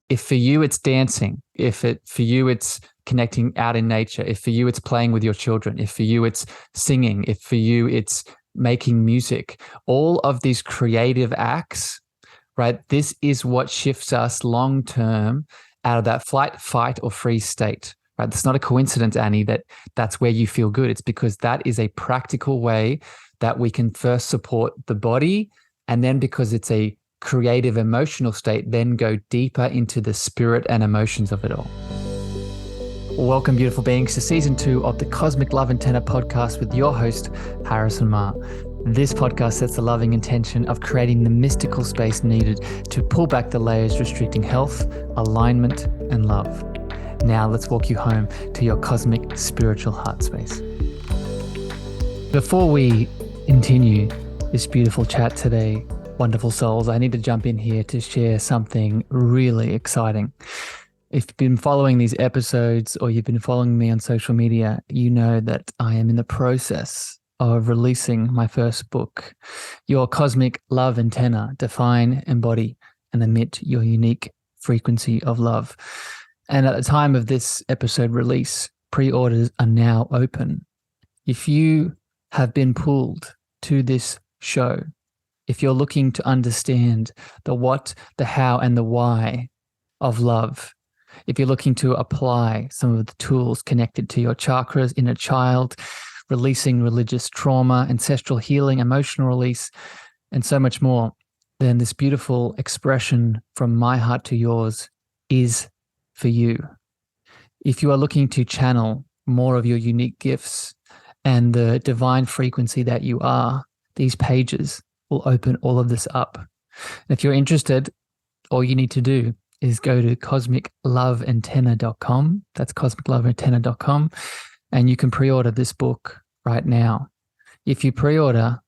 If for you it's dancing, for you it's connecting out in nature, if for you it's playing with your children, if for you it's singing, if for you it's making music, all of these creative acts, right? This is what shifts us long term out of that flight, fight, or freeze state. Right? It's not a coincidence, Annie, that's where you feel good. It's because that is a practical way that we can first support the body, and then because it's a creative emotional state, then go deeper into the spirit and emotions of it all. Welcome, beautiful beings, to season 2 of the Cosmic Love Antenna podcast with your host, Harrison Ma. This podcast sets the loving intention of creating the mystical space needed to pull back the layers restricting health, alignment, and love. Now let's walk you home to your cosmic spiritual heart space. Before we continue this beautiful chat today, wonderful souls, I need to jump in here to share something really exciting. If you've been following these episodes or you've been following me on social media, you know that I am in the process of releasing my first book, Your Cosmic Love Antenna: Define, Embody, and Emit Your Unique Frequency of Love. And at the time of this episode release, pre-orders are now open. If you have been pulled to this show, if you're looking to understand the what, the how, and the why of love, if you're looking to apply some of the tools connected to your chakras, inner child, releasing religious trauma, ancestral healing, emotional release, and so much more, then this beautiful expression from my heart to yours is for you. If you are looking to channel more of your unique gifts and the divine frequency that you are, these pages will open all of this up. And if you're interested, all you need to do is go to cosmicloveantenna.com. That's cosmicloveantenna.com. And you can pre-order this book right now. If you pre-order,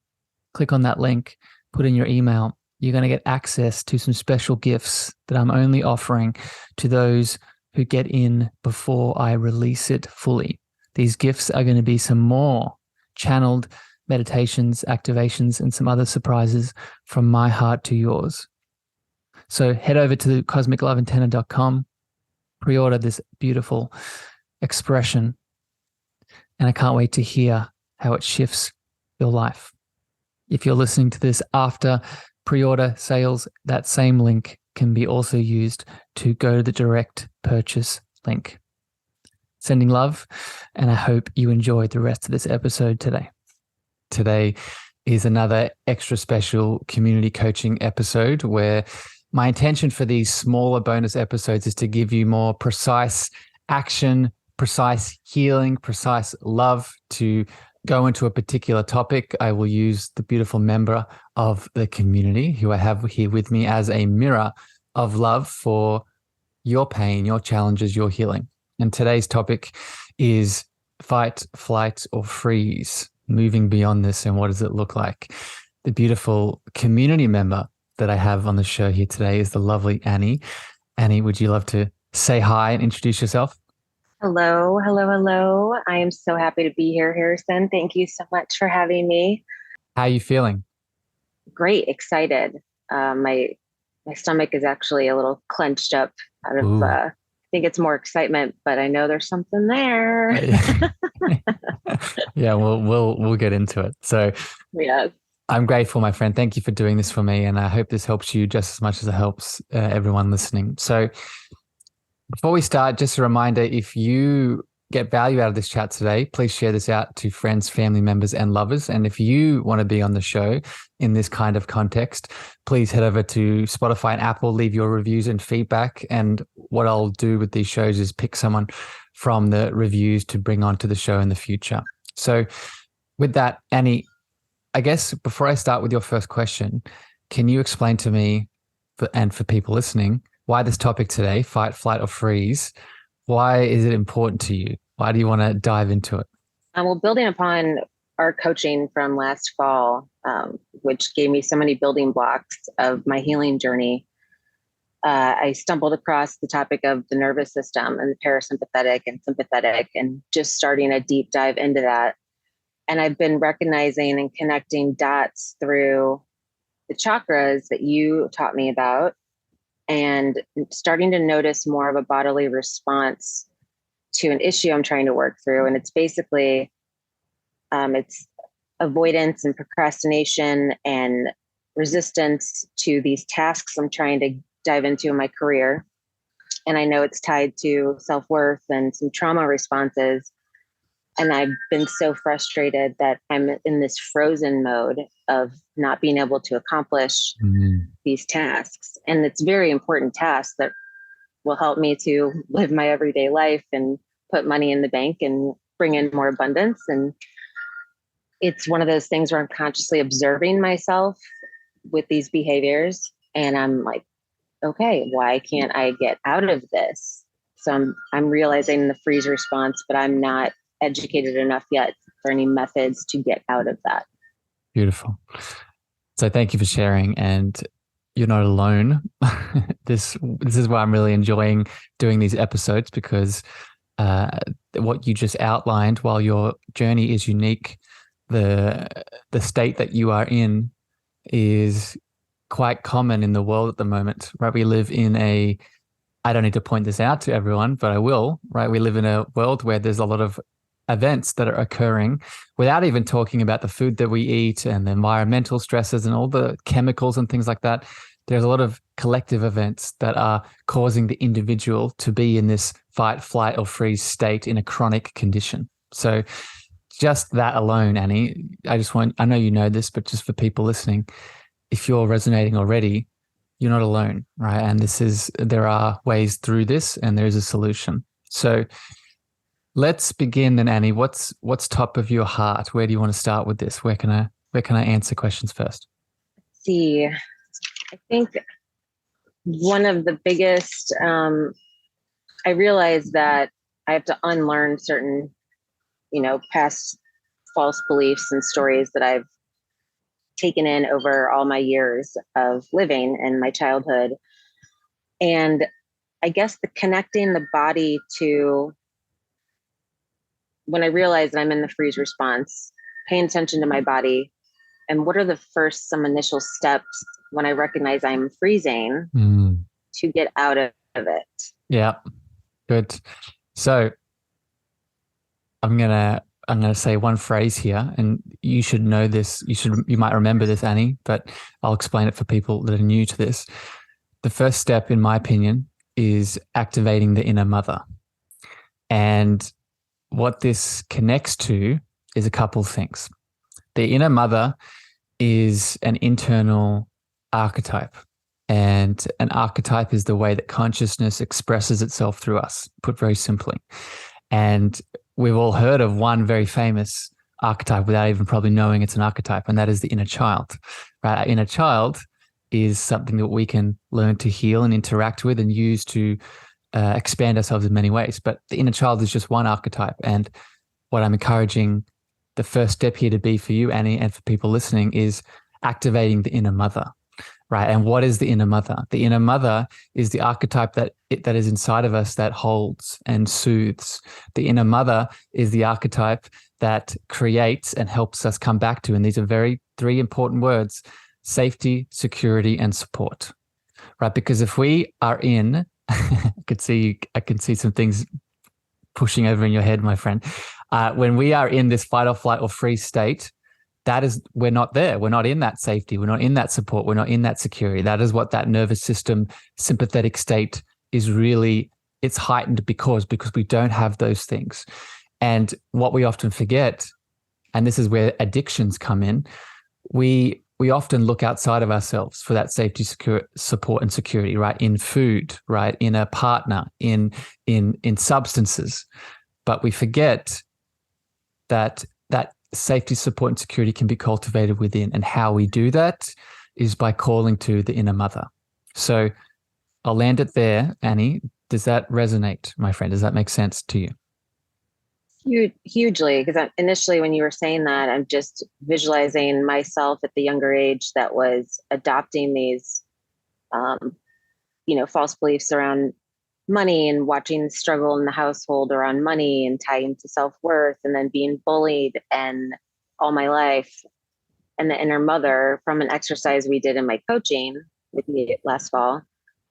click on that link, put in your email, you're going to get access to some special gifts that I'm only offering to those who get in before I release it fully. These gifts are going to be some more channeled meditations, activations, and some other surprises from my heart to yours. So head over to cosmicloveantenna.com, pre-order this beautiful expression, and I can't wait to hear how it shifts your life. If you're listening to this after pre-order sales, that same link can be also used to go to the direct purchase link. Sending love, and I hope you enjoyed the rest of this episode today. Today is another extra special community coaching episode where my intention for these smaller bonus episodes is to give you more precise action, precise healing, precise love to go into a particular topic. I will use the beautiful member of the community who I have here with me as a mirror of love for your pain, your challenges, your healing. And today's topic is fight, flight, or freeze, moving beyond this, and what does it look like? The beautiful community member that I have on the show here today is the lovely Annie. Annie, would you love to say hi and introduce yourself? Hello, hello, hello. I am so happy to be here, Harrison. Thank you so much for having me. How are you feeling? Great, excited. My stomach is actually a little clenched up out of, I think it's more excitement, but I know there's something there. Yeah, we'll get into it. So yes. I'm grateful, my friend. Thank you for doing this for me. And I hope this helps you just as much as it helps everyone listening. So before we start, just a reminder, if you get value out of this chat today, please share this out to friends, family members, and lovers. And if you want to be on the show in this kind of context, please head over to Spotify and Apple, leave your reviews and feedback. And what I'll do with these shows is pick someone from the reviews to bring onto the show in the future. So with that, Annie, I guess before I start with your first question, can you explain to me, and for people listening, why this topic today, fight, flight, or freeze, why is it important to you? Why do you want to dive into it? Well, building upon our coaching from last fall, which gave me so many building blocks of my healing journey, I stumbled across the topic of the nervous system and the parasympathetic and sympathetic, and just starting a deep dive into that. And I've been recognizing and connecting dots through the chakras that you taught me about, and starting to notice more of a bodily response to an issue I'm trying to work through. And it's basically, it's avoidance and procrastination and resistance to these tasks I'm trying to dive into in my career. And I know it's tied to self-worth and some trauma responses. And I've been so frustrated that I'm in this frozen mode of not being able to accomplish these tasks. And it's very important tasks that will help me to live my everyday life and put money in the bank and bring in more abundance. And it's one of those things where I'm consciously observing myself with these behaviors. And I'm like, okay, why can't I get out of this? So I'm realizing the freeze response, but I'm not educated enough yet for any methods to get out of that. Beautiful. So thank you for sharing, and you're not alone. This is why I'm really enjoying doing these episodes, because what you just outlined, while your journey is unique, the state that you are in is quite common in the world at the moment, right? We live in I don't need to point this out to everyone, but I will, right? We live in a world where there's a lot of events that are occurring without even talking about the food that we eat and the environmental stresses and all the chemicals and things like that. There's a lot of collective events that are causing the individual to be in this fight, flight, or freeze state in a chronic condition. So just that alone, Annie, I know you know this, but just for people listening, if you're resonating already, you're not alone, right? And there are ways through this, and there's a solution. So let's begin then, Annie. What's top of your heart? Where do you want to start with this? Where can I answer questions first? See, I think one of the biggest, I realized that I have to unlearn certain, past false beliefs and stories that I've taken in over all my years of living and my childhood. And I guess connecting the body to, when I realize that I'm in the freeze response, paying attention to my body, and what are some initial steps when I recognize I'm freezing to get out of it. Yeah, good. So I'm gonna say one phrase here, and you should know this. You might remember this, Annie, but I'll explain it for people that are new to this. The first step, in my opinion, is activating the inner mother. And what this connects to is a couple of things. The inner mother is an internal archetype. And an archetype is the way that consciousness expresses itself through us, put very simply. And we've all heard of one very famous archetype without even probably knowing it's an archetype, and that is the inner child, right? Our inner child is something that we can learn to heal and interact with and use to expand ourselves in many ways. But the inner child is just one archetype. And what I'm encouraging the first step here to be for you, Annie, and for people listening, is activating the inner mother, right? And what is the inner mother? The inner mother is the archetype that is inside of us that holds and soothes. The inner mother is the archetype that creates and helps us come back to. And these are three important words: safety, security, and support, right? Because if we are in, I can see some things pushing over in your head, my friend. When we are in this fight or flight or freeze state, we're not there. We're not in that safety. We're not in that support. We're not in that security. That is what that nervous system sympathetic state is really, it's heightened because we don't have those things. And what we often forget, and this is where addictions come in, we often look outside of ourselves for that safety, support, and security, right? In food, right? In a partner, in substances. But we forget that safety, support, and security can be cultivated within. And how we do that is by calling to the inner mother. So I'll land it there, Annie. Does that resonate, my friend? Does that make sense to you? Hugely, because initially when you were saying that, I'm just visualizing myself at the younger age that was adopting these, false beliefs around money and watching the struggle in the household around money and tying to self-worth, and then being bullied and all my life. And the inner mother, from an exercise we did in my coaching with me last fall,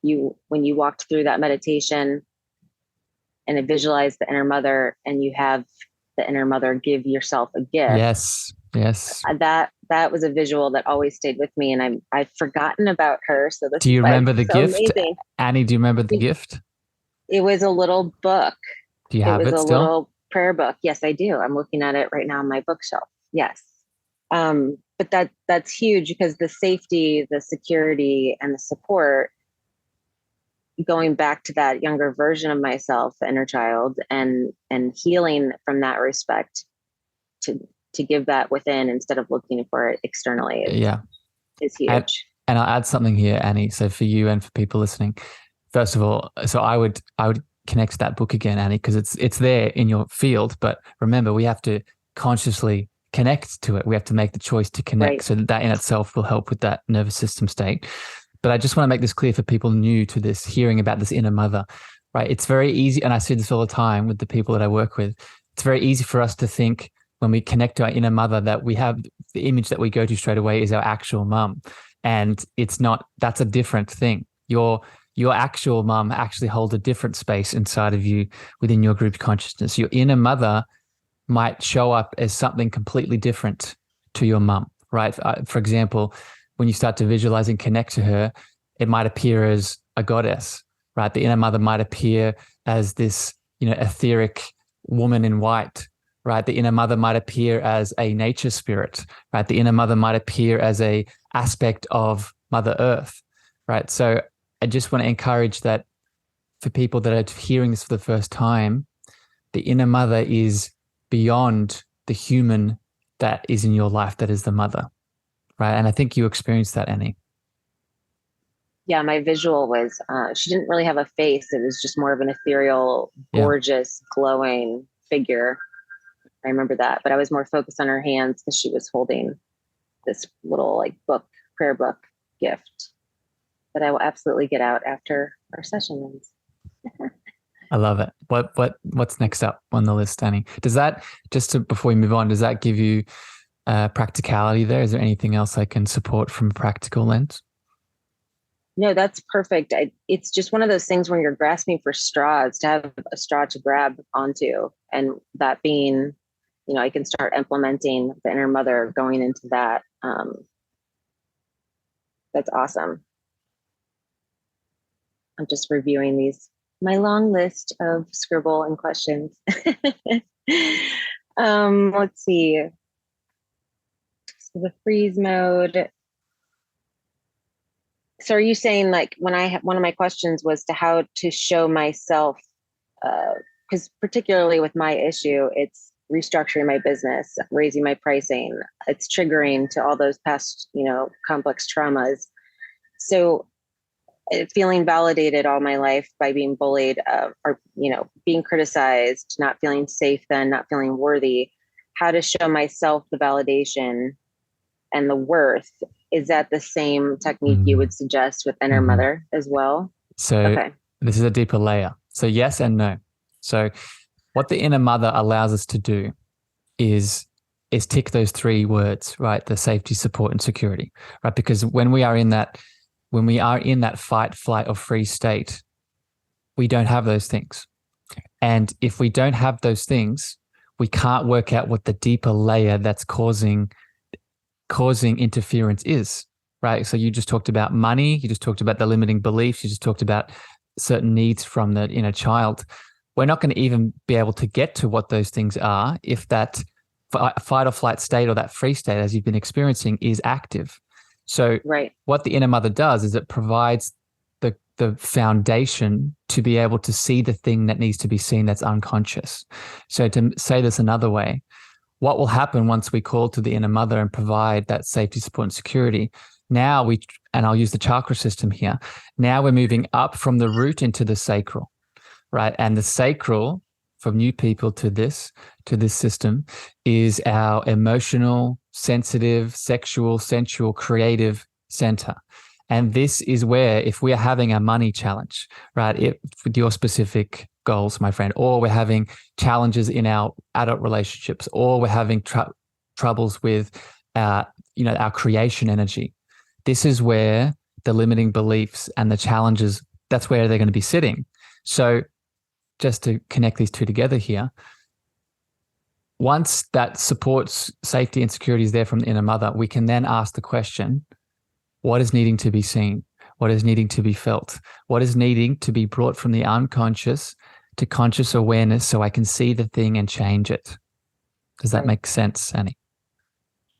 when you walked through that meditation and it visualized the inner mother, and you have the inner mother give yourself a gift. Yes. That was a visual that always stayed with me, and I've forgotten about her. So this Do you is why remember the it's so gift? amazing. Annie, do you remember the gift? It was a little book. Do you It have was it a still? little prayer book. Yes, I do. I'm looking at it right now on my bookshelf. Yes. But that's huge, because the safety, the security, and the support, going back to that younger version of myself, the inner child, and healing from that respect, to give that within instead of looking for it externally is huge. And I'll add something here, Annie. So for you and for people listening, first of all, so I would connect to that book again, Annie, because it's there in your field. But remember, we have to consciously connect to it. We have to make the choice to connect. Right. So that in itself will help with that nervous system state. But I just want to make this clear for people new to this, hearing about this inner mother, right? It's very easy, and I see this all the time with the people that I work with. It's very easy for us to think when we connect to our inner mother that we have the image that we go to straight away is our actual mum. And it's not, that's a different thing. Your actual mum actually holds a different space inside of you within your group consciousness. Your inner mother might show up as something completely different to your mum, right? For example, when you start to visualize and connect to her, it might appear as a goddess, right? The inner mother might appear as this, etheric woman in white, right? The inner mother might appear as a nature spirit, right? The inner mother might appear as a aspect of Mother Earth, right? So I just want to encourage that for people that are hearing this for the first time, the inner mother is beyond the human that is in your life, that is the mother, right? And I think you experienced that, Annie. Yeah, my visual was, she didn't really have a face. It was just more of an ethereal, gorgeous, glowing figure. I remember that, but I was more focused on her hands because she was holding this little prayer book gift that I will absolutely get out after our session ends. I love it. What's next up on the list, Annie? Does that, before we move on, does that give you practicality there? Is there anything else I can support from a practical lens? No, that's perfect. It's just one of those things when you're grasping for straws, to have a straw to grab onto, and that being, I can start implementing the inner mother going into that. That's awesome. I'm just reviewing my long list of scribble and questions. Let's see. So the freeze mode. So are you saying one of my questions was to how to show myself, because particularly with my issue, it's restructuring my business, raising my pricing. It's triggering to all those past, complex traumas. So feeling validated all my life by being bullied, or, being criticized, not feeling safe then, not feeling worthy, how to show myself the validation and the worth. Is that the same technique you would suggest with inner mother as well? So This is a deeper layer. So yes and no. So what the inner mother allows us to do is tick those three words, right? The safety, support, and security, right? Because when we are in that fight, flight, or freeze state, we don't have those things. And if we don't have those things, we can't work out what the deeper layer that's causing interference is, right? So you just talked about money, you just talked about the limiting beliefs, you just talked about certain needs from the inner child. We're not going to even be able to get to what those things are if that fight or flight state, or that freeze state, as you've been experiencing, is active. So what the inner mother does is it provides the foundation to be able to see the thing that needs to be seen that's unconscious. So to say this another way, what will happen once we call to the inner mother and provide that safety, support, and security? Now and I'll use the chakra system here. Now we're moving up from the root into the sacral, right? And the sacral, for new people to this system, is our emotional, sensitive, sexual, sensual, creative center. And this is where, if we are having a money challenge, right, with your specific goals, my friend, or we're having challenges in our adult relationships, or we're having troubles with our creation energy, this is where the limiting beliefs and the challenges that's where they're going to be sitting. So just to connect these two together here, once that supports safety and security is there from the inner mother, we can then ask the question, what is needing to be seen? What is needing to be felt? What is needing to be brought from the unconscious to conscious awareness so I can see the thing and change it? Does that make sense, Annie?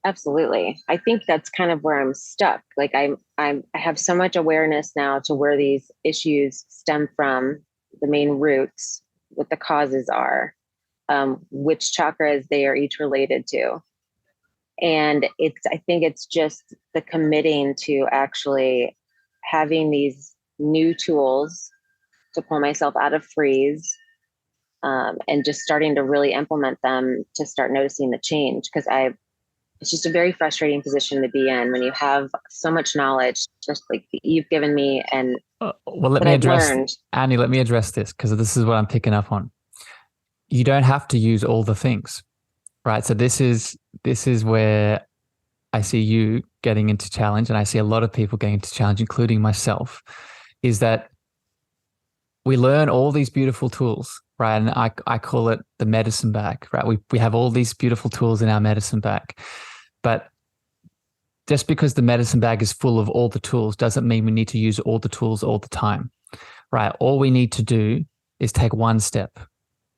Absolutely. I think that's kind of where I'm stuck. Like I have so much awareness now to where these issues stem from, the main roots, what the causes are, which chakras they are each related to. And I think it's just the committing to actually having these new tools to pull myself out of freeze, and just starting to really implement them to start noticing the change. Because it's just a very frustrating position to be in when you have so much knowledge, just like you've given me. And well, let me address, Annie, let me address this, because this is what I'm picking up on. You don't have to use all the things, right? So this is where I see you getting into challenge, and I see a lot of people getting into challenge, including myself, is that we learn all these beautiful tools, right? And I call it the medicine bag, right? We have all these beautiful tools in our medicine bag. But just because the medicine bag is full of all the tools doesn't mean we need to use all the tools all the time, right? All we need to do is take one step,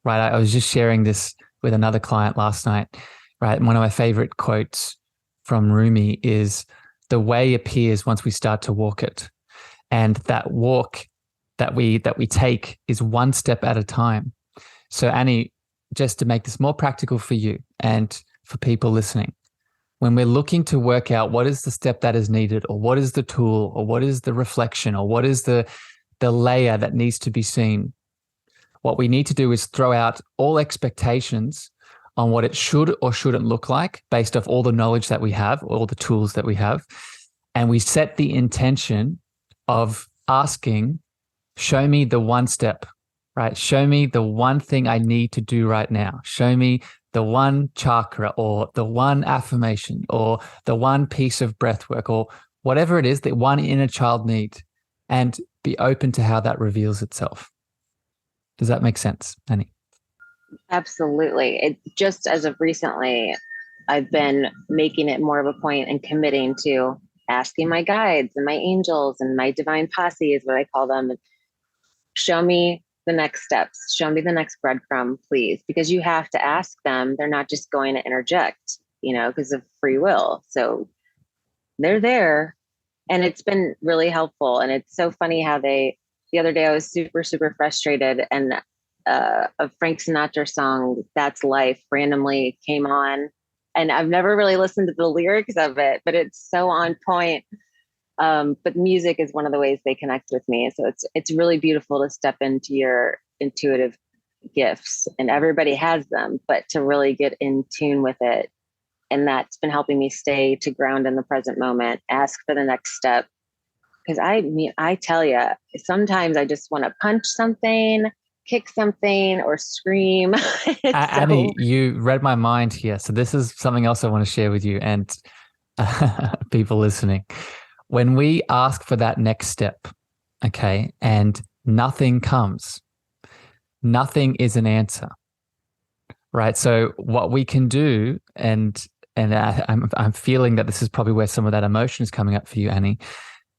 right? I was just sharing this with another client last night, right? And one of my favorite quotes from Rumi is, the way appears once we start to walk it. And that walk that we take is one step at a time. So Annie, just to make this more practical for you and for people listening, when we're looking to work out what is the step that is needed, or what is the tool, or what is the reflection, or what is the layer that needs to be seen, what we need to do is throw out all expectations on what it should or shouldn't look like based off all the knowledge that we have, all the tools that we have. And we set the intention of asking, show me the one step, right? Show me the one thing I need to do right now. Show me the one chakra, or the one affirmation, or the one piece of breath work, or whatever it is that one inner child needs, and be open to how that reveals itself. Does that make sense, Annie? Absolutely. It just, as of recently, I've been making it more of a point and committing to asking my guides and my angels and my divine posse is what I call them. Show me the next steps. Show me the next breadcrumb, please, because you have to ask them. They're not just going to interject, because of free will. So they're there, and it's been really helpful. And it's so funny how the other day I was super, super frustrated, and a Frank Sinatra song, That's Life, randomly came on. And I've never really listened to the lyrics of it, but it's so on point. But music is one of the ways they connect with me. So it's really beautiful to step into your intuitive gifts, and everybody has them, but to really get in tune with it. And that's been helping me stay to ground in the present moment, ask for the next step. Because I tell you, sometimes I just want to punch something, kick something, or scream. Annie, you read my mind here. So this is something else I want to share with you and people listening. When we ask for that next step, okay, and nothing comes, nothing is an answer, right? So what we can do, and I'm feeling that this is probably where some of that emotion is coming up for you, Annie.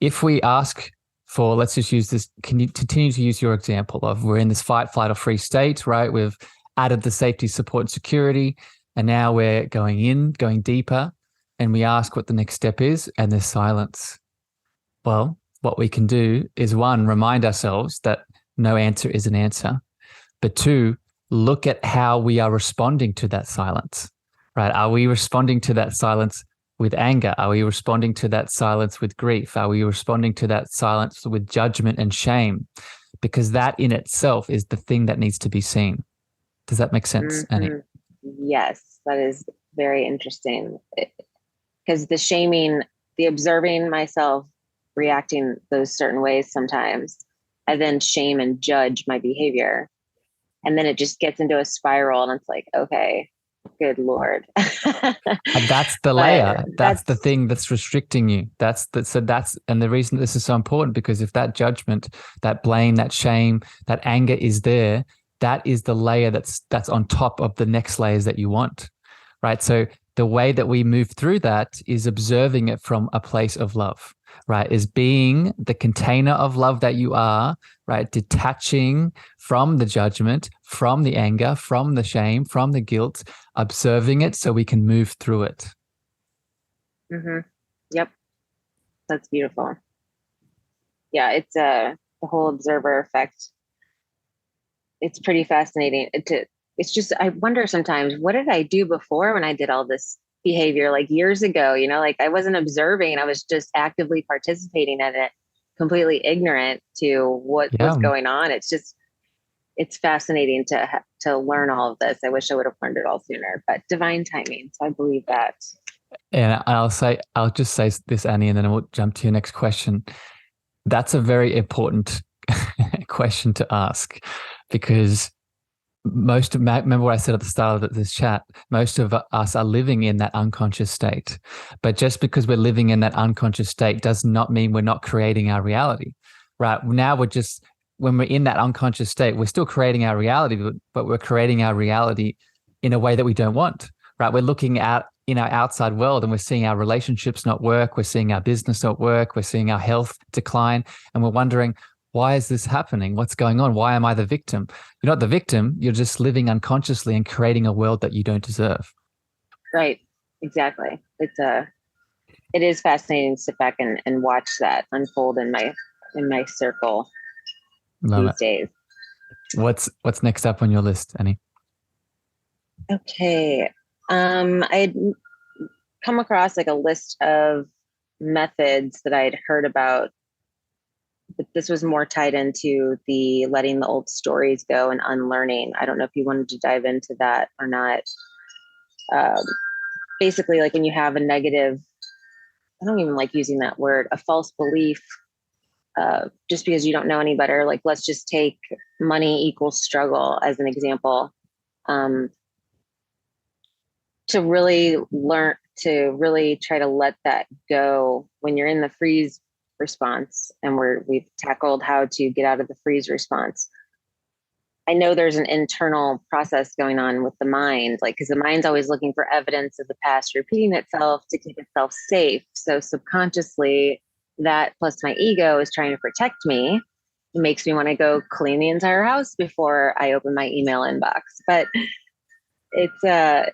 If we ask for, let's just use this, can you continue to use your example of, we're in this fight, flight, or freeze state, right? We've added the safety, support, and security, and now we're going deeper, and we ask what the next step is, and there's silence. Well, what we can do is, one, remind ourselves that no answer is an answer, but two, look at how we are responding to that silence, right? Are we responding to that silence with anger? Are we responding to that silence with grief? Are we responding to that silence with judgment and shame? Because that in itself is the thing that needs to be seen. Does that make sense, Annie? Yes, that is very interesting. Because the shaming, the observing myself reacting those certain ways sometimes, I then shame and judge my behavior. And then it just gets into a spiral, and it's like, okay, Good Lord. And that's the But layer. That's the thing that's restricting you. And the reason this is so important, because if that judgment, that blame, that shame, that anger is there, that is the layer that's on top of the next layers that you want. Right. So the way that we move through that is observing it from a place of love, right? Is being the container of love that you are, right? Detaching from the judgment, from the anger, from the shame, from the guilt, observing it so we can move through it. Yep. That's beautiful. Yeah. It's the whole observer effect. It's pretty fascinating. It's just, I wonder sometimes, what did I do before when I did all this behavior, like years ago? Like I wasn't observing, I was just actively participating in it, completely ignorant to what was going on. It's fascinating to learn all of this. I wish I would have learned it all sooner, but divine timing. So I believe that. And I'll just say this, Annie, and then we'll jump to your next question. That's a very important question to ask, because remember what I said at the start of this chat, most of us are living in that unconscious state. But just because we're living in that unconscious state does not mean we're not creating our reality, right? Now when we're in that unconscious state, we're still creating our reality, but we're creating our reality in a way that we don't want, right? We're looking at in our outside world and we're seeing our relationships not work. We're seeing our business not work. We're seeing our health decline. And we're wondering, why is this happening? What's going on? Why am I the victim? You're not the victim. You're just living unconsciously and creating a world that you don't deserve. Right. Exactly. It is fascinating to sit back and watch that unfold in my circle these days. What's next up on your list, Annie? Okay. I'd come across like a list of methods that I'd heard about, but this was more tied into the letting the old stories go and unlearning. I don't know if you wanted to dive into that or not. Basically, like when you have a negative, I don't even like using that word, a false belief, just because you don't know any better. Like, let's just take money equals struggle as an example. To really learn, to really try to let that go when you're in the freeze response, and we've tackled how to get out of the freeze response. I know there's an internal process going on with the mind, like, because the mind's always looking for evidence of the past repeating itself to keep itself safe. So subconsciously, that plus my ego is trying to protect me. It makes me want to go clean the entire house before I open my email inbox. But it's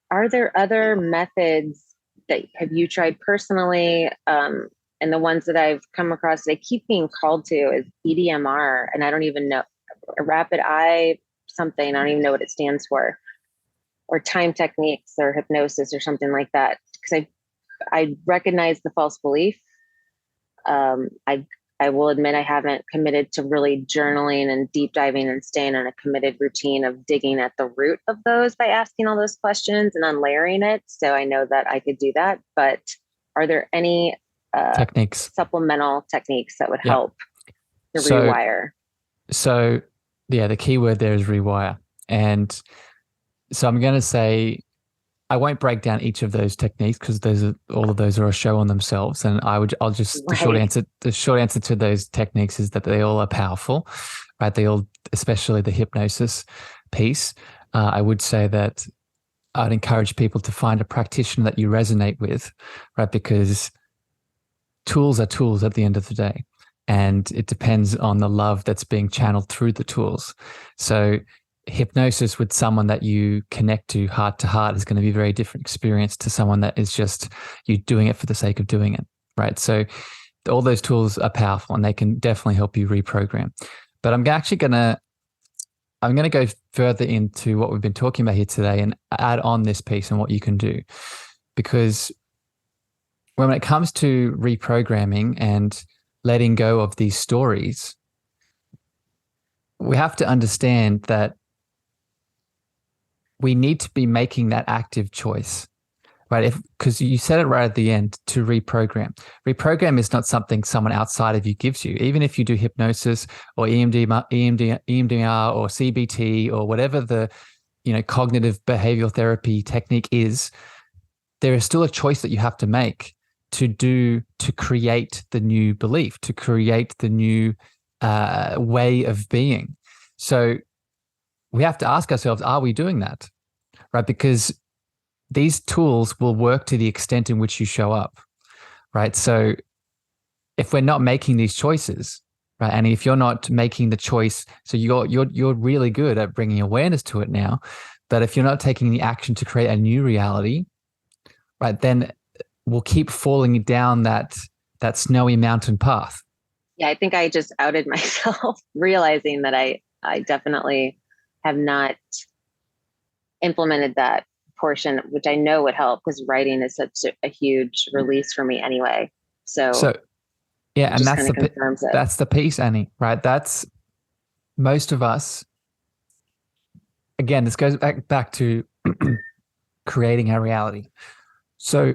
are there other methods that have you tried personally? And the ones that I've come across that I keep being called to is EDMR, and I don't even know, a rapid eye something, I don't even know what it stands for, or time techniques or hypnosis or something like that. Because I recognize the false belief. I will admit I haven't committed to really journaling and deep diving and staying in a committed routine of digging at the root of those by asking all those questions and unlayering it. So I know that I could do that. But are there any techniques, supplemental techniques that would help to rewire? So yeah, the key word there is rewire. And so I'm going to say, I won't break down each of those techniques because all of those are a show on themselves. And the short answer to those techniques is that they all are powerful, right? They all, especially the hypnosis piece. I would say that I'd encourage people to find a practitioner that you resonate with, right? Because tools are tools at the end of the day. And it depends on the love that's being channeled through the tools. So hypnosis with someone that you connect to heart is going to be a very different experience to someone that is just you doing it for the sake of doing it, right? So all those tools are powerful and they can definitely help you reprogram. But I'm going to go further into what we've been talking about here today and add on this piece and what you can do. Because when it comes to reprogramming and letting go of these stories, we have to understand that we need to be making that active choice, right? Because you said it right at the end, to reprogram. Reprogram is not something someone outside of you gives you. Even if you do hypnosis or EMDR or CBT or whatever the cognitive behavioral therapy technique is, there is still a choice that you have to make to create the new belief, to create the new way of being. So we have to ask ourselves, are we doing that? Right? Because these tools will work to the extent in which you show up. Right? So if we're not making these choices, right, and if you're not making the choice, so you're really good at bringing awareness to it now, but if you're not taking the action to create a new reality, right, then we'll keep falling down that snowy mountain path. Yeah, I think I just outed myself, realizing that I definitely have not implemented that portion, which I know would help, because writing is such a huge release for me anyway. So yeah, and confirms it. That's the piece, Annie, right? That's most of us. Again, this goes back to creating our reality. So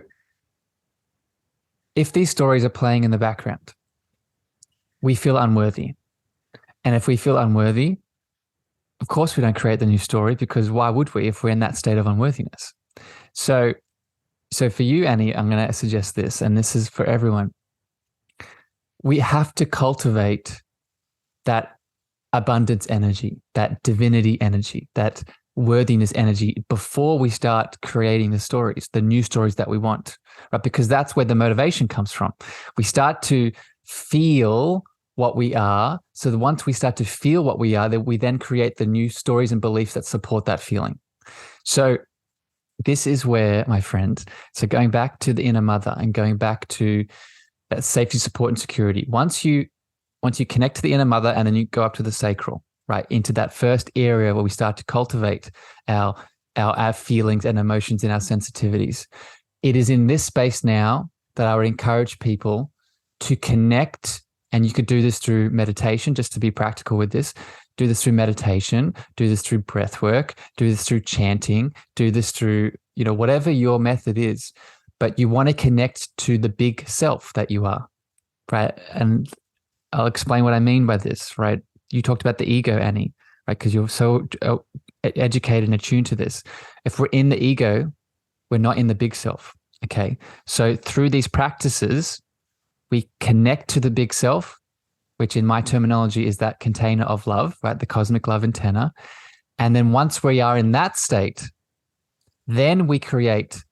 if these stories are playing in the background, we feel unworthy. And if we feel unworthy, of course we don't create the new story, because why would we if we're in that state of unworthiness? So for you, Annie, I'm going to suggest this, and this is for everyone. We have to cultivate that abundance energy, that divinity energy, that worthiness energy before we start creating the stories, the new stories that we want, right? Because that's where the motivation comes from. We start to feel what we are. So once we start to feel what we are, that we then create the new stories and beliefs that support that feeling. So this is where, my friend, so going back to the inner mother and going back to that safety, support, and security. Once you connect to the inner mother, and then you go up to the sacral, right, into that first area where we start to cultivate our feelings and emotions and our sensitivities. It is in this space now that I would encourage people to connect, and you could do this through meditation, just to be practical with this. Do this through meditation, do this through breath work, do this through chanting, do this through, whatever your method is. But you want to connect to the big self that you are, right? And I'll explain what I mean by this, right? You talked about the ego, Annie, right? Because you're so educated and attuned to this. If we're in the ego, we're not in the big self, okay? So through these practices, we connect to the big self, which in my terminology is that container of love, right? The cosmic love antenna. And then once we are in that state, then we create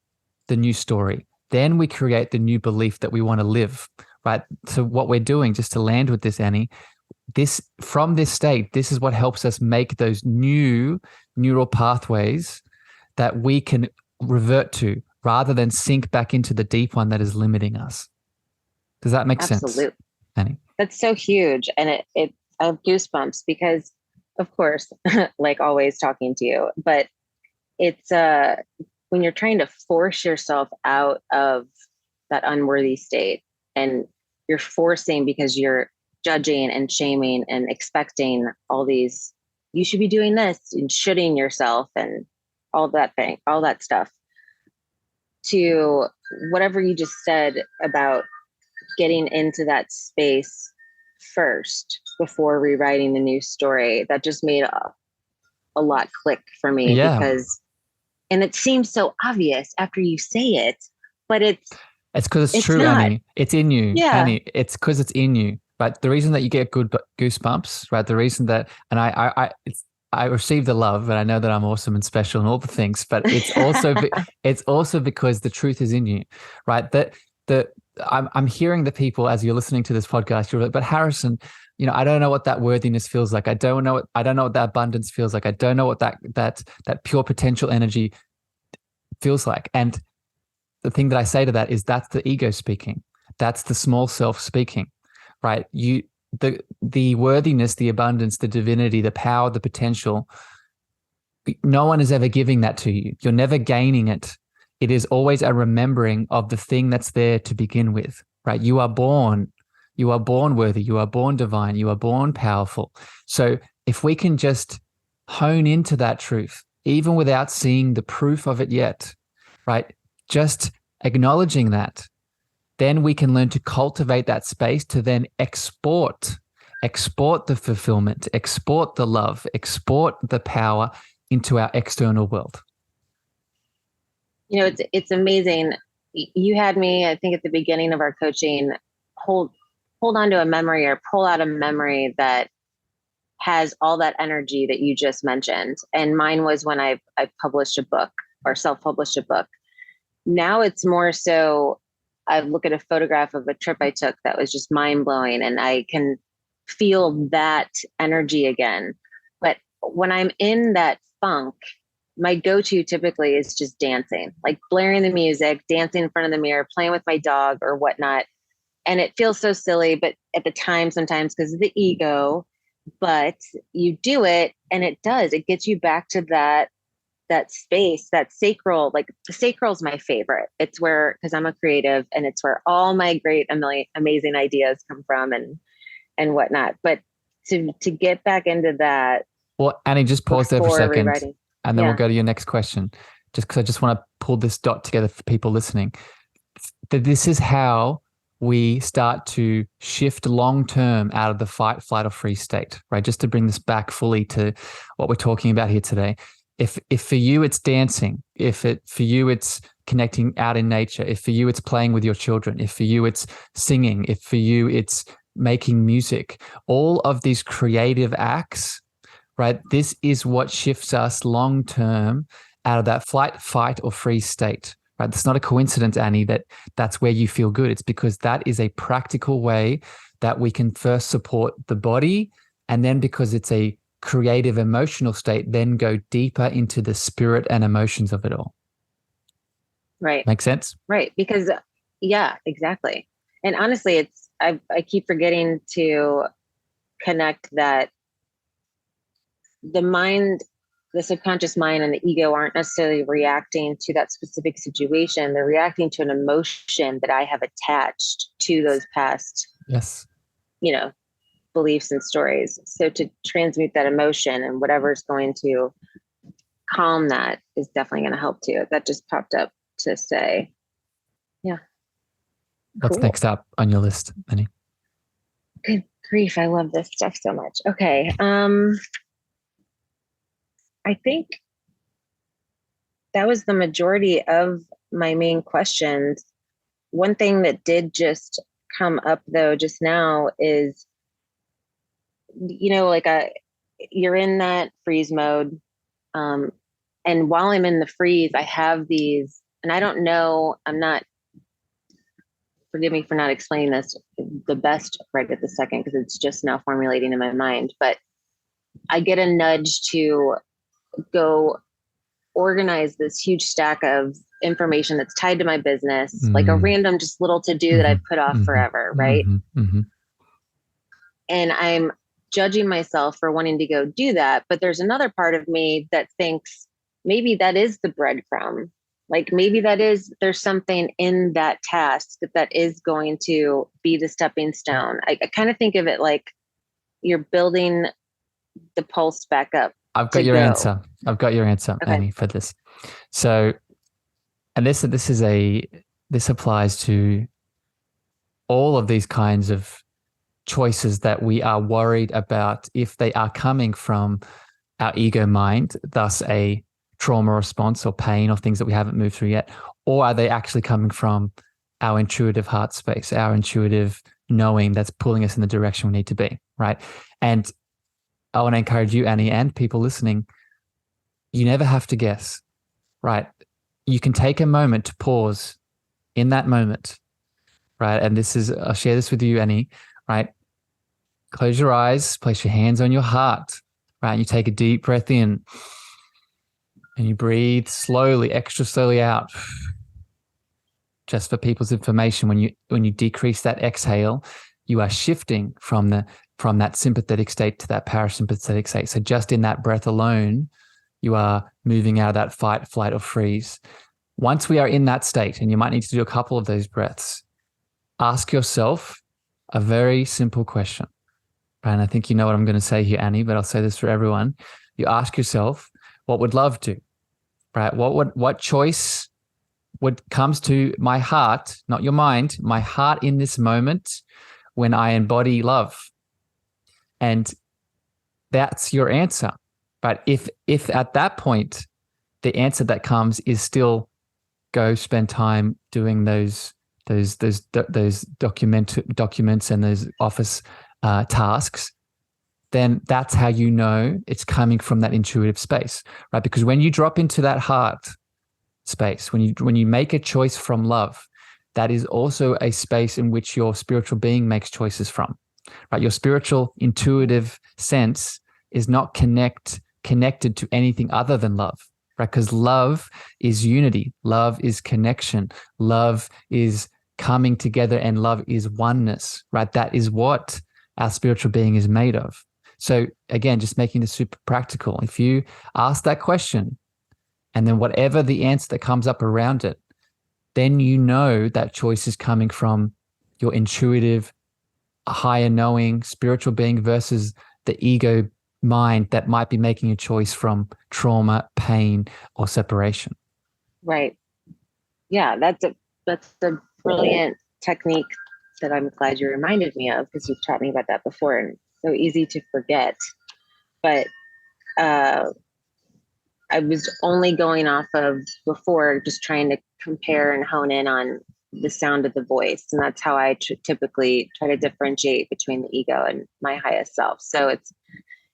the new story. Then we create the new belief that we want to live, right? So what we're doing, just to land with this, Annie, from this state, this is what helps us make those new neural pathways that we can revert to, rather than sink back into the deep one that is limiting us. Does that make sense? Absolutely, Annie? That's so huge. And I have goosebumps because, of course, like always talking to you, but it's when you're trying to force yourself out of that unworthy state, and you're forcing because you're judging and shaming and expecting all these, you should be doing this, and shoulding yourself and all that stuff, to whatever you just said about getting into that space first before rewriting the new story. That just made a lot click for me. Yeah. Because, and it seems so obvious after you say it, but it's because it's true, not. Annie. It's in you, yeah. Annie. It's because it's in you, right? The reason that you get good goosebumps, right? The reason that, and I receive the love, and I know that I'm awesome and special and all the things, but it's also it's also because the truth is in you, right? I'm hearing the people as you're listening to this podcast. You're like, but Harrison, I don't know what that worthiness feels like. I don't know what that abundance feels like. I don't know what that pure potential energy feels like. And the thing that I say to that is, that's the ego speaking. That's the small self speaking, right? The worthiness, the abundance, the divinity, the power, the potential, no one is ever giving that to you. You're never gaining it. It is always a remembering of the thing that's there to begin with, right? You are born worthy. You are born divine. You are born powerful. So if we can just hone into that truth, even without seeing the proof of it yet, right? Just acknowledging that, then we can learn to cultivate that space to then export the fulfillment, export the love, export the power into our external world? You know, it's amazing. You had me, I think, at the beginning of our coaching, hold on to a memory or pull out a memory that has all that energy that you just mentioned. And mine was when I published a book or self-published a book. Now it's more so I look at a photograph of a trip I took that was just mind-blowing, and I can feel that energy again. But when I'm in that funk, my go-to typically is just dancing, like blaring the music, dancing in front of the mirror, playing with my dog or whatnot. And it feels so silly, but at the time, sometimes because of the ego, but you do it and it gets you back to that space, that sacral. Like the sacral is my favorite. It's where, because I'm a creative, and it's where all my great, amazing ideas come from and whatnot. But to get back into that. Well, Annie, just pause there for a second, rewriting. and then we'll go to your next question. Just because I just want to pull this dot together for people listening. That this is how we start to shift long-term out of the fight, flight, or freeze state, right? Just to bring this back fully to what we're talking about here today. If for you it's dancing, for you it's connecting out in nature, if for you it's playing with your children, if for you it's singing, if for you it's making music, all of these creative acts, right? This is what shifts us long-term out of that flight, fight, or freeze state. Right? It's not a coincidence, Annie, that's where you feel good. It's because that is a practical way that we can first support the body, and then because it's a creative emotional state, then go deeper into the spirit and emotions of it all. Right. Make sense? Right. Because yeah, exactly. And honestly, I keep forgetting to connect that the subconscious mind and the ego aren't necessarily reacting to that specific situation. They're reacting to an emotion that I have attached to those past, yes, beliefs and stories. So to transmute that emotion and whatever's going to calm that is definitely going to help too. That just popped up to say, yeah. What's next up on your list, Annie? Good grief. I love this stuff so much. Okay. I think that was the majority of my main questions. One thing that did just come up though just now is, you're in that freeze mode. And while I'm in the freeze, I have these, and I don't know, forgive me for not explaining this the best right at the second, because it's just now formulating in my mind, but I get a nudge to go organize this huge stack of information that's tied to my business, like a random just little to-do that I put off forever, right? And I'm judging myself for wanting to go do that. But there's another part of me that thinks maybe that is the breadcrumb. Like maybe there's something in that task that is going to be the stepping stone. I kind of think of it like you're building the pulse back up. I've got your answer. I've got your answer, okay. Annie, for this. So, and this applies to all of these kinds of choices that we are worried about if they are coming from our ego mind, thus a trauma response or pain or things that we haven't moved through yet, or are they actually coming from our intuitive heart space, our intuitive knowing that's pulling us in the direction we need to be, right? And I want to encourage you, Annie, and people listening, you never have to guess, right? You can take a moment to pause in that moment, right? And I'll share this with you, Annie, right? Close your eyes, place your hands on your heart, right? And you take a deep breath in and you breathe slowly, extra slowly out. Just for people's information, when you decrease that exhale, you are shifting from that sympathetic state to that parasympathetic state. So just in that breath alone, you are moving out of that fight, flight, or freeze. Once we are in that state, and you might need to do a couple of those breaths, ask yourself a very simple question. And I think you know what I'm going to say here, Annie, but I'll say this for everyone. You ask yourself, what would love do? Right? What choice comes to my heart, not your mind, my heart in this moment when I embody love? And that's your answer. But if at that point the answer that comes is still go spend time doing those documents and those office tasks, then that's how you know it's coming from that intuitive space, right? Because when you drop into that heart space, when you make a choice from love, that is also a space in which your spiritual being makes choices from, right? Your spiritual intuitive sense is not connected to anything other than love, right? Because love is unity, love is connection, love is coming together, and love is oneness, right? That is what our spiritual being is made of. So again, just making this super practical. If you ask that question and then whatever the answer that comes up around it, then you know that choice is coming from your intuitive, higher knowing spiritual being versus the ego mind that might be making a choice from trauma, pain, or separation. Right. Yeah, that's a brilliant technique that I'm glad you reminded me of, because you've taught me about that before, and so easy to forget. But I was only going off of before, just trying to compare and hone in on the sound of the voice. And that's how I typically try to differentiate between the ego and my highest self. So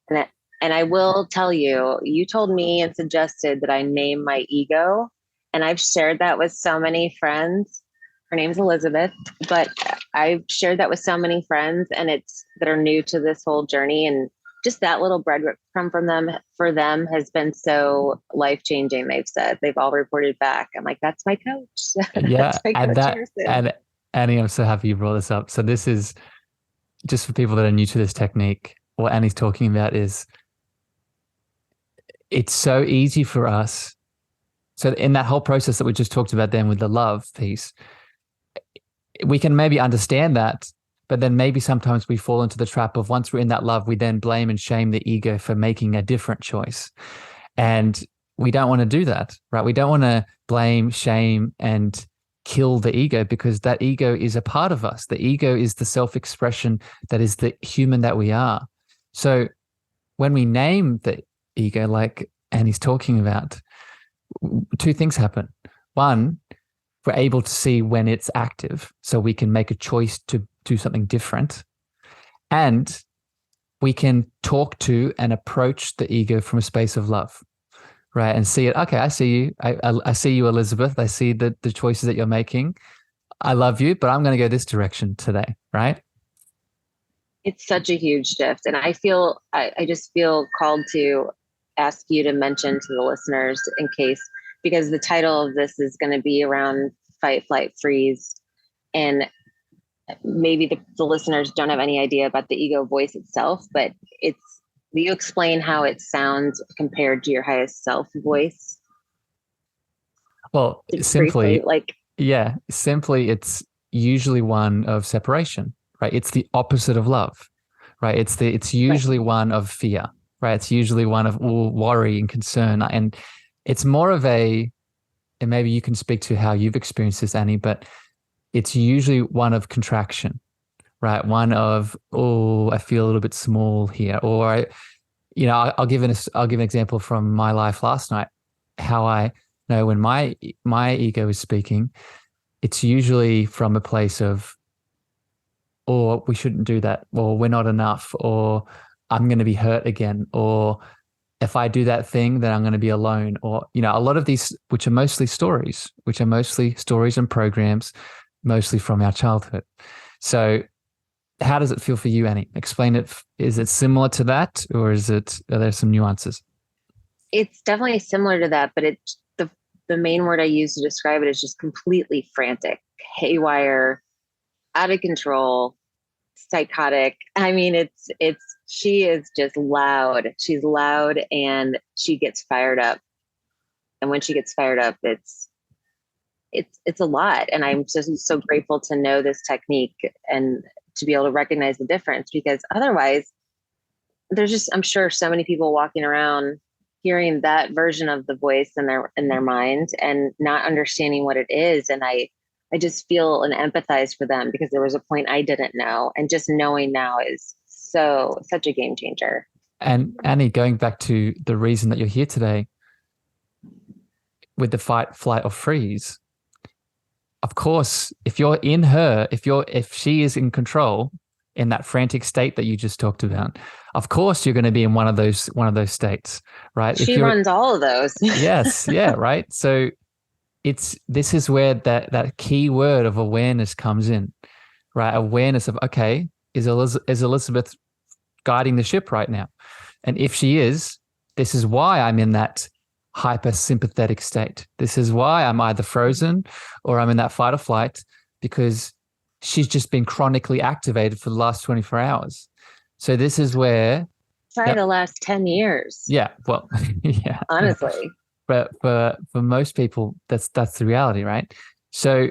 and I will tell you, you told me and suggested that I name my ego. And I've shared that with so many friends. Her name's Elizabeth, but I've shared that with so many friends that are new to this whole journey. And just that little breadcrumb for them has been so life-changing. They've all reported back. I'm like, that's my coach. Yeah. My and coach, and Annie, I'm so happy you brought this up. So this is just for people that are new to this technique. What Annie's talking about is it's so easy for us. So in that whole process that we just talked about then with the love piece, we can maybe understand that, but then maybe sometimes we fall into the trap of, once we're in that love, we then blame and shame the ego for making a different choice. And we don't want to do that, right? We don't want to blame, shame, and kill the ego, because that ego is a part of us. The ego is the self-expression that is the human that we are. So when we name the ego, like Annie's talking about, two things happen. One, we're able to see when it's active, so we can make a choice to do something different. And we can talk to and approach the ego from a space of love, right? And see it. Okay, I see you. I see you, Elizabeth. I see the choices that you're making. I love you, but I'm going to go this direction today, right? It's such a huge shift. And I just feel called to ask you to mention to the listeners, in case, because the title of this is going to be around fight, flight, freeze. And maybe the listeners don't have any idea about the ego voice itself, but you explain how it sounds compared to your highest self voice? Well, simply, it's usually one of separation, right? It's the opposite of love, right? It's usually one of fear, right? It's usually one of worry and concern. And it's more of and maybe you can speak to how you've experienced this, Annie, but it's usually one of contraction, right? One of, I feel a little bit small here. Or, I'll give an example from my life last night, how I know when my ego is speaking, it's usually from a place of, we shouldn't do that, or we're not enough, or I'm going to be hurt again, or if I do that thing, then I'm going to be alone, or, a lot of these, which are mostly stories and programs, mostly from our childhood. So how does it feel for you, Annie? Explain it. Is it similar to that, or are there some nuances? It's definitely similar to that, but the main word I use to describe it is just completely frantic, haywire, out of control, psychotic. I mean, she is just loud. She's loud and she gets fired up. And when she gets fired up, it's a lot. And I'm just so grateful to know this technique and to be able to recognize the difference, because otherwise I'm sure so many people walking around hearing that version of the voice in their mind and not understanding what it is. And I just feel and empathize for them, because there was a point I didn't know, and just knowing now is such a game changer. And Annie, going back to the reason that you're here today with the fight, flight, or freeze, of course, if you're in her, if she is in control in that frantic state that you just talked about, of course you're going to be in one of those states, right? She runs all of those. Yes, yeah, right. So this is where that key word of awareness comes in, right? Awareness of, okay, is Elizabeth guiding the ship right now? And if she is, this is why I'm in that hypersympathetic state. This is why I'm either frozen or I'm in that fight or flight, because she's just been chronically activated for the last 24 hours. So this is where the last 10 years. Yeah. Well, yeah. Honestly. But for most people, that's the reality, right? So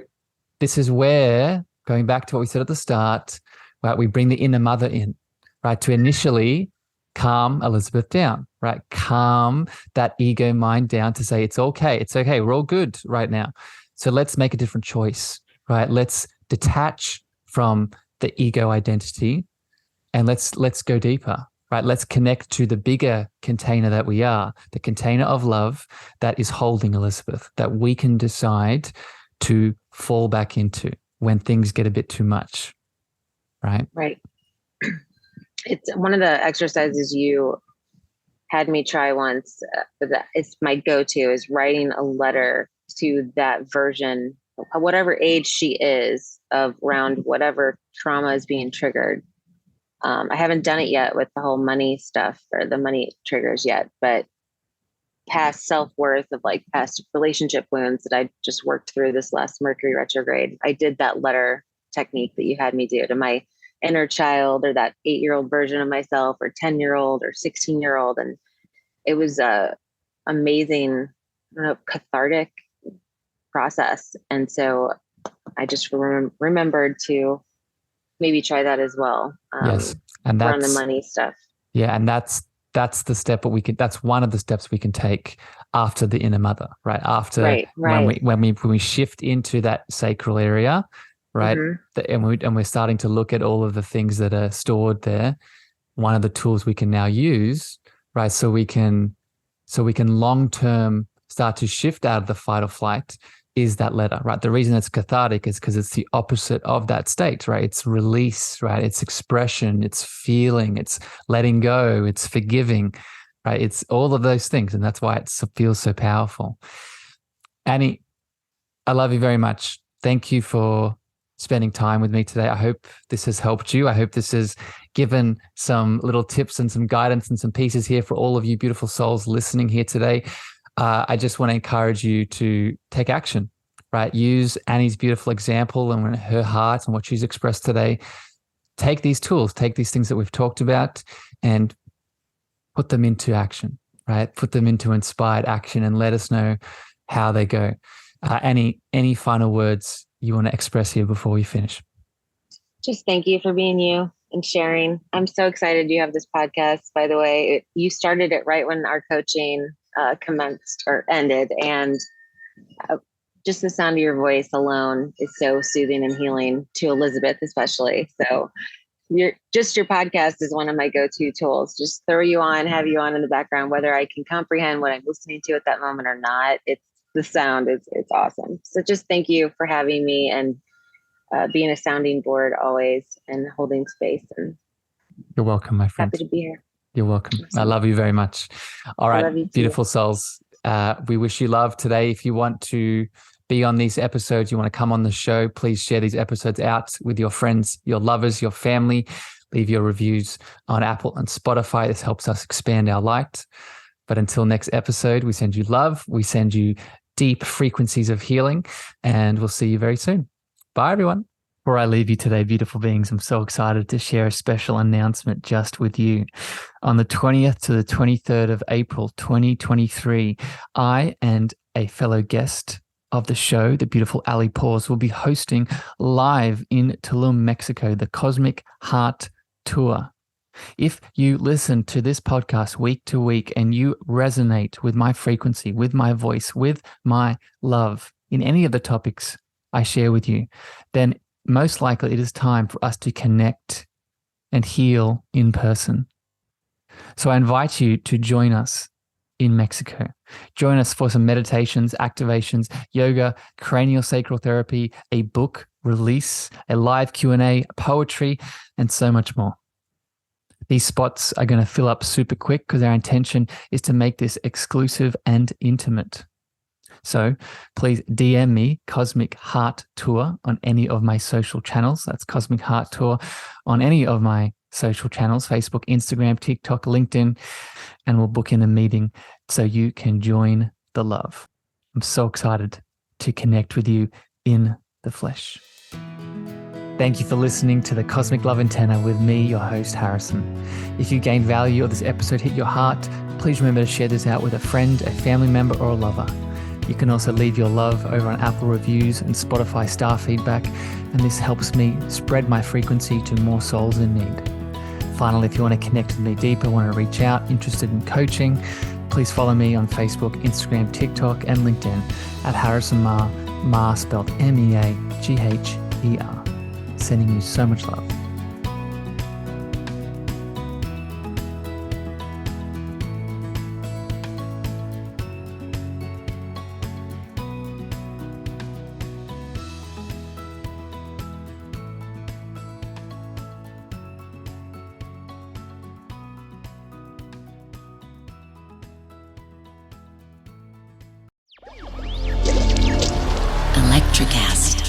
this is where, going back to what we said at the start, right, we bring the inner mother in, right, to initially calm Elizabeth down, right? Calm that ego mind down to say, it's okay, we're all good right now. So let's make a different choice, right? Let's detach from the ego identity and let's go deeper, right? Let's connect to the bigger container that we are, the container of love that is holding Elizabeth, that we can decide to fall back into when things get a bit too much, right? Right. It's one of the exercises you had me try once. It's my go-to is writing a letter to that version, whatever age she is, of around whatever trauma is being triggered. I haven't done it yet with the whole money stuff or the money triggers yet, but past self-worth of like past relationship wounds that I just worked through this last Mercury retrograde. I did that letter technique that you had me do to my inner child, or that 8-year-old version of myself, or 10-year-old or 16-year-old. And it was a amazing, cathartic process. And so I just remembered to maybe try that as well. Yes. And that's around the money stuff. Yeah. And that's the step that's one of the steps we can take after the inner mother, right? After right. when we shift into that sacral area, right? Mm-hmm. And we're starting to look at all of the things that are stored there. One of the tools we can now use, right? So we can long-term start to shift out of the fight or flight is that letter, right? The reason it's cathartic is because it's the opposite of that state, right? It's release, right? It's expression, it's feeling, it's letting go, it's forgiving, right? It's all of those things. And that's why it feels so powerful. Annie, I love you very much. Thank you for spending time with me today. I hope this has helped you. I hope this has given some little tips and some guidance and some pieces here for all of you beautiful souls listening here today. I just want to encourage you to take action, right? Use Annie's beautiful example and her heart and what she's expressed today. Take these tools, take these things that we've talked about and put them into action, right? Put them into inspired action and let us know how they go. Annie, any final words you want to express here before we finish? Just thank you for being you and sharing. I'm so excited you have this podcast, by the way. You started it right when our coaching commenced or ended, and just the sound of your voice alone is so soothing and healing to Elizabeth, especially. So your podcast is one of my go-to tools. Just throw you on, have you on in the background, whether I can comprehend what I'm listening to at that moment or not. The sound it's awesome. So just thank you for having me and being a sounding board always and holding space. And you're welcome, my friend. Happy to be here. You're welcome. Awesome. I love you very much. All right, beautiful souls. We wish you love today. If you want to be on these episodes, you want to come on the show, please share these episodes out with your friends, your lovers, your family. Leave your reviews on Apple and Spotify. This helps us expand our light. But until next episode, we send you love. We send you deep frequencies of healing, and we'll see you very soon. Bye, everyone. Before I leave you today, beautiful beings, I'm so excited to share a special announcement just with you. On the 20th to the 23rd of April, 2023, I and a fellow guest of the show, the beautiful Ali Pause, will be hosting live in Tulum, Mexico, the Cosmic Heart Tour. If you listen to this podcast week to week and you resonate with my frequency, with my voice, with my love in any of the topics I share with you, then most likely it is time for us to connect and heal in person. So I invite you to join us in Mexico. Join us for some meditations, activations, yoga, craniosacral therapy, a book release, a live Q&A, poetry, and so much more. These spots are going to fill up super quick because our intention is to make this exclusive and intimate. So please DM me Cosmic Heart Tour on any of my social channels. That's Cosmic Heart Tour on any of my social channels, Facebook, Instagram, TikTok, LinkedIn, and we'll book in a meeting so you can join the love. I'm so excited to connect with you in the flesh. Thank you for listening to the Cosmic Love Antenna with me, your host, Harrison. If you gained value or this episode hit your heart, please remember to share this out with a friend, a family member, or a lover. You can also leave your love over on Apple reviews and Spotify star feedback, and this helps me spread my frequency to more souls in need. Finally, if you want to connect with me deeper, want to reach out, interested in coaching, please follow me on Facebook, Instagram, TikTok, and LinkedIn at Harrison Meagher, Meagher spelled M-E-A-G-H-E-R. Sending you so much love. Electricast.